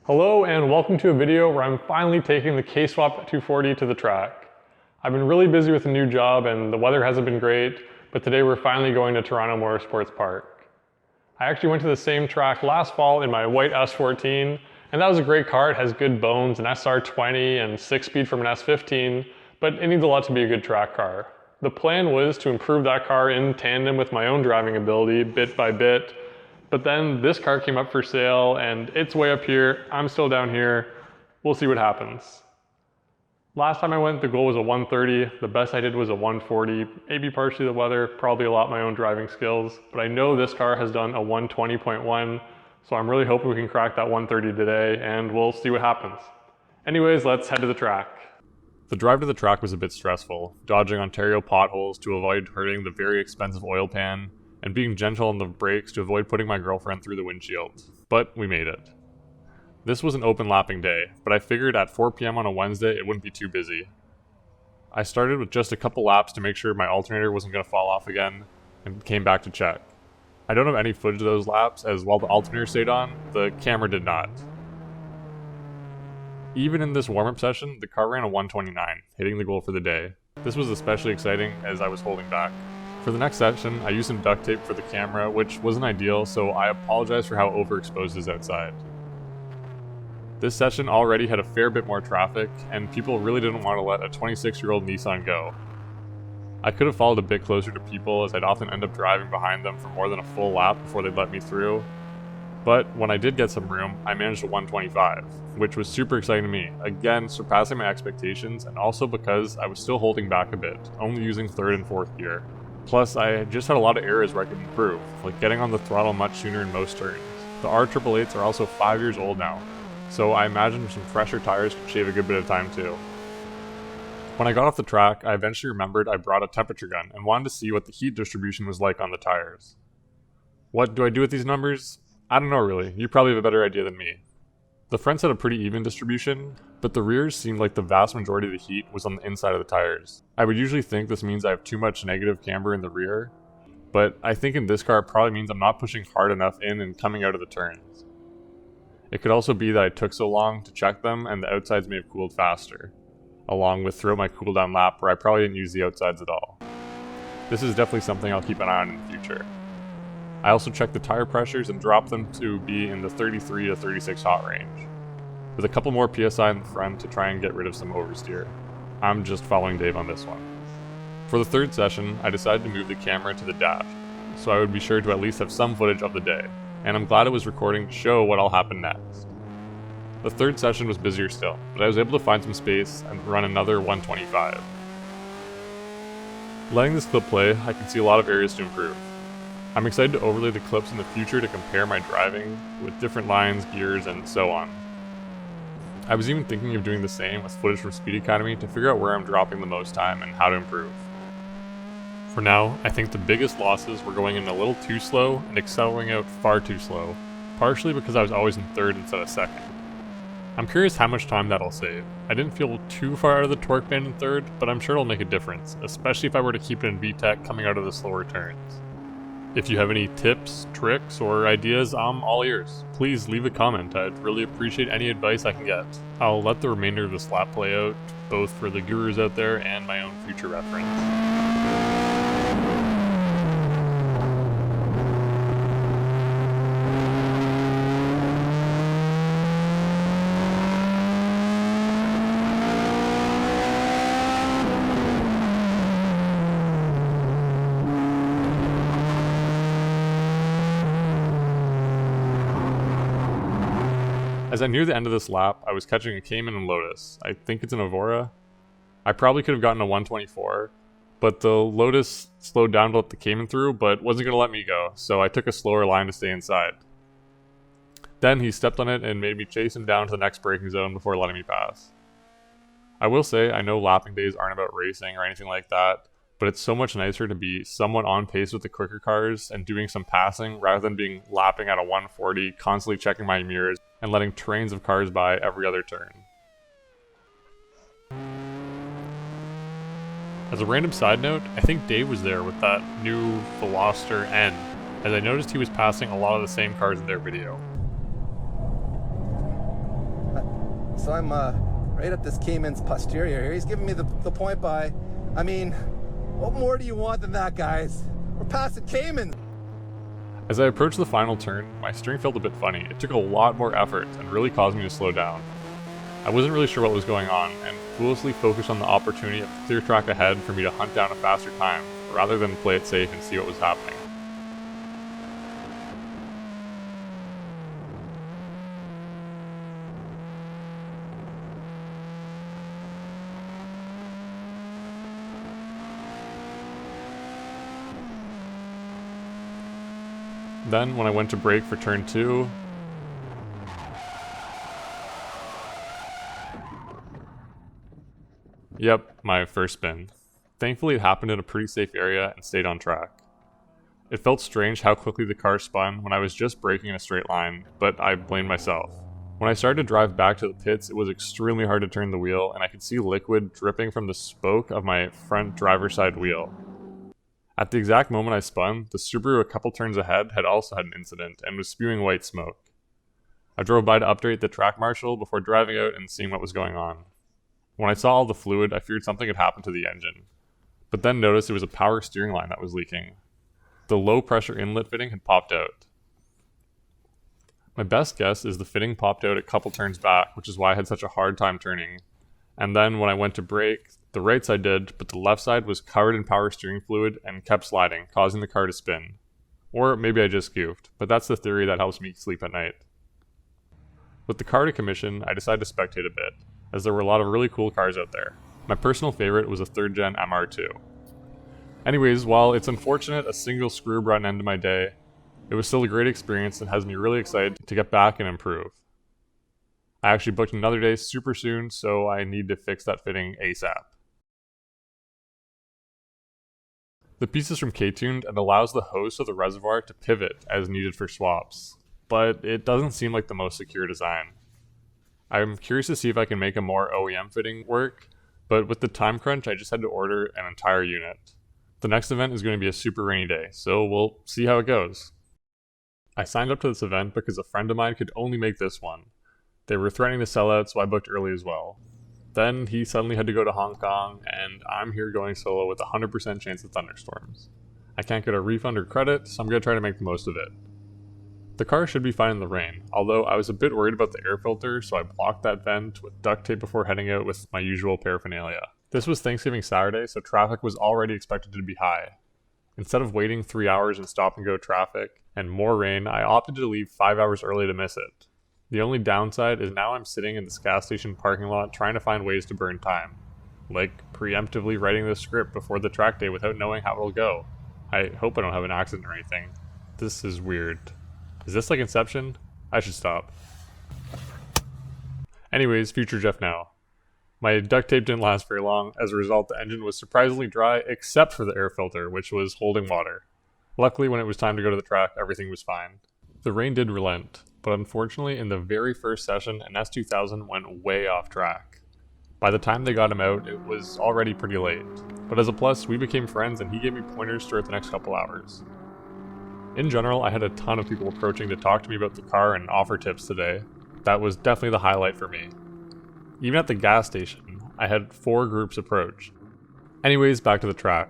Hello and welcome to a video where I'm finally taking the K-Swap 240 to the track. I've been really busy with a new job and the weather hasn't been great, but today we're finally going to Toronto Motorsports Park. I actually went to the same track last fall in my white S14, and that was a great car. It has good bones, an SR20 and 6-speed from an S15, but it needs a lot to be a good track car. The plan was to improve that car in tandem with my own driving ability bit by bit. But then this car came up for sale and it's way up here. I'm still down here. We'll see what happens. Last time I went, the goal was a 130. The best I did was a 140, maybe partially the weather, probably a lot my own driving skills. But I know this car has done a 120.1, so I'm really hoping we can crack that 130 today and we'll see what happens. Anyways, let's head to the track. The drive to the track was a bit stressful, dodging Ontario potholes to avoid hurting the very expensive oil pan, and being gentle on the brakes to avoid putting my girlfriend through the windshield. But we made it. This was an open lapping day, but I figured at 4 p.m. on a Wednesday it wouldn't be too busy. I started with just a couple laps to make sure my alternator wasn't going to fall off again, and came back to check. I don't have any footage of those laps, as while the alternator stayed on, the camera did not. Even in this warm-up session, the car ran a 129, hitting the goal for the day. This was especially exciting as I was holding back. For the next session, I used some duct tape for the camera, which wasn't ideal, so I apologize for how overexposed it is outside. This session already had a fair bit more traffic, and people really didn't want to let a 26-year-old Nissan go. I could have followed a bit closer to people, as I'd often end up driving behind them for more than a full lap before they'd let me through. But when I did get some room, I managed a 125, which was super exciting to me, again surpassing my expectations, and also because I was still holding back a bit, only using 3rd and 4th gear. Plus, I just had a lot of areas where I could improve, like getting on the throttle much sooner in most turns. The R888s are also 5 years old now, so I imagine some fresher tires could shave a good bit of time too. When I got off the track, I eventually remembered I brought a temperature gun and wanted to see what the heat distribution was like on the tires. What do I do with these numbers? I don't know really, you probably have a better idea than me. The fronts had a pretty even distribution, but the rears seemed like the vast majority of the heat was on the inside of the tires. I would usually think this means I have too much negative camber in the rear, but I think in this car it probably means I'm not pushing hard enough in and coming out of the turns. It could also be that I took so long to check them and the outsides may have cooled faster, along with throughout my cooldown lap where I probably didn't use the outsides at all. This is definitely something I'll keep an eye on in the future. I also checked the tire pressures and dropped them to be in the 33 to 36 hot range, with a couple more PSI in the front to try and get rid of some oversteer. I'm just following Dave on this one. For the third session, I decided to move the camera to the dash, so I would be sure to at least have some footage of the day, and I'm glad it was recording to show what all happened next. The third session was busier still, but I was able to find some space and run another 125. Letting this clip play, I can see a lot of areas to improve. I'm excited to overlay the clips in the future to compare my driving with different lines, gears, and so on. I was even thinking of doing the same with footage from Speed Academy to figure out where I'm dropping the most time and how to improve. For now, I think the biggest losses were going in a little too slow and accelerating out far too slow, partially because I was always in 3rd instead of 2nd. I'm curious how much time that'll save. I didn't feel too far out of the torque band in 3rd, but I'm sure it'll make a difference, especially if I were to keep it in VTEC coming out of the slower turns. If you have any tips, tricks, or ideas, I'm all ears. Please leave a comment, I'd really appreciate any advice I can get. I'll let the remainder of this lap play out, both for the gurus out there and my own future reference. As I near the end of this lap, I was catching a Cayman and Lotus. I think it's an Evora. I probably could have gotten a 124, but the Lotus slowed down to let the Cayman through, but wasn't going to let me go, so I took a slower line to stay inside. Then he stepped on it and made me chase him down to the next braking zone before letting me pass. I will say, I know lapping days aren't about racing or anything like that, but it's so much nicer to be somewhat on pace with the quicker cars and doing some passing rather than being lapping at a 140, constantly checking my mirrors and letting trains of cars by every other turn. As a random side note, I think Dave was there with that new Veloster N, as I noticed he was passing a lot of the same cars in their video. So I'm right at this Cayman's posterior here. He's giving me the point by. I mean, what more do you want than that, guys? We're past the Cayman. As I approached the final turn, my steering felt a bit funny. It took a lot more effort and really caused me to slow down. I wasn't really sure what was going on, and foolishly focused on the opportunity of the clear track ahead for me to hunt down a faster time, rather than play it safe and see what was happening. Then, when I went to brake for turn 2, yep, my first spin. Thankfully it happened in a pretty safe area and stayed on track. It felt strange how quickly the car spun when I was just braking in a straight line, but I blamed myself. When I started to drive back to the pits, it was extremely hard to turn the wheel, and I could see liquid dripping from the spoke of my front driver's side wheel. At the exact moment I spun, the Subaru a couple turns ahead had also had an incident and was spewing white smoke. I drove by to update the track marshal before driving out and seeing what was going on. When I saw all the fluid, I feared something had happened to the engine, but then noticed it was a power steering line that was leaking. The low pressure inlet fitting had popped out. My best guess is the fitting popped out a couple turns back, which is why I had such a hard time turning. And then when I went to brake, the right side did, but the left side was covered in power steering fluid and kept sliding, causing the car to spin. Or maybe I just goofed, but that's the theory that helps me sleep at night. With the car to commission, I decided to spectate a bit, as there were a lot of really cool cars out there. My personal favorite was a 3rd gen MR2. Anyways, while it's unfortunate a single screw brought an end to my day, it was still a great experience and has me really excited to get back and improve. I actually booked another day super soon, so I need to fix that fitting ASAP. The piece is from K-Tuned and allows the hose of the reservoir to pivot as needed for swaps, but it doesn't seem like the most secure design. I'm curious to see if I can make a more OEM fitting work, but with the time crunch I just had to order an entire unit. The next event is going to be a super rainy day, so we'll see how it goes. I signed up to this event because a friend of mine could only make this one. They were threatening to sell out, so I booked early as well. Then he suddenly had to go to Hong Kong, and I'm here going solo with a 100% chance of thunderstorms. I can't get a refund or credit, so I'm going to try to make the most of it. The car should be fine in the rain, although I was a bit worried about the air filter, so I blocked that vent with duct tape before heading out with my usual paraphernalia. This was Thanksgiving Saturday, so traffic was already expected to be high. Instead of waiting 3 hours in stop-and-go traffic and more rain, I opted to leave 5 hours early to miss it. The only downside is now I'm sitting in this gas station parking lot trying to find ways to burn time. Like preemptively writing the script before the track day without knowing how it'll go. I hope I don't have an accident or anything. This is weird. Is this like Inception? I should stop. Anyways, future Jeff now. My duct tape didn't last very long. As a result, the engine was surprisingly dry except for the air filter, which was holding water. Luckily, when it was time to go to the track, everything was fine. The rain did relent, but unfortunately in the very first session, an S2000 went way off track. By the time they got him out, it was already pretty late. But as a plus, we became friends and he gave me pointers throughout the next couple hours. In general, I had a ton of people approaching to talk to me about the car and offer tips today. That was definitely the highlight for me. Even at the gas station, I had 4 groups approach. Anyways, back to the track.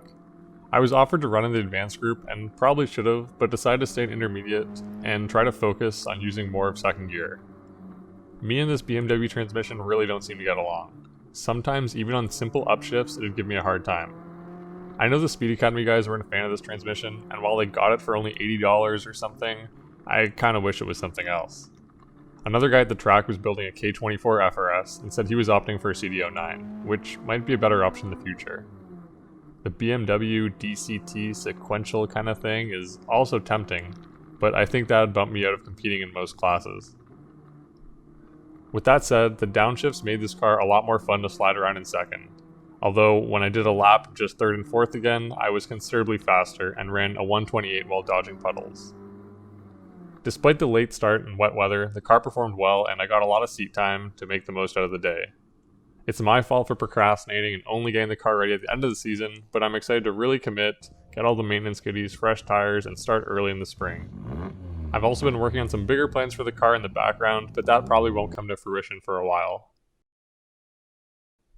I was offered to run in the advanced group and probably should have, but decided to stay in intermediate and try to focus on using more of second gear. Me and this BMW transmission really don't seem to get along. Sometimes even on simple upshifts it'd give me a hard time. I know the Speed Academy guys weren't a fan of this transmission, and while they got it for only $80 or something, I kinda wish it was something else. Another guy at the track was building a K24 FRS and said he was opting for a CD09, which might be a better option in the future. The BMW DCT sequential kind of thing is also tempting, but I think that would bump me out of competing in most classes. With that said, the downshifts made this car a lot more fun to slide around in second. Although when I did a lap just 3rd and 4th again, I was considerably faster and ran a 128 while dodging puddles. Despite the late start and wet weather, the car performed well and I got a lot of seat time to make the most out of the day. It's my fault for procrastinating and only getting the car ready at the end of the season, but I'm excited to really commit, get all the maintenance goodies, fresh tires, and start early in the spring. I've also been working on some bigger plans for the car in the background, but that probably won't come to fruition for a while.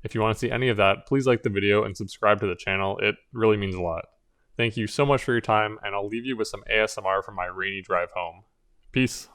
If you want to see any of that, please like the video and subscribe to the channel. It really means a lot. Thank you so much for your time, and I'll leave you with some ASMR from my rainy drive home. Peace.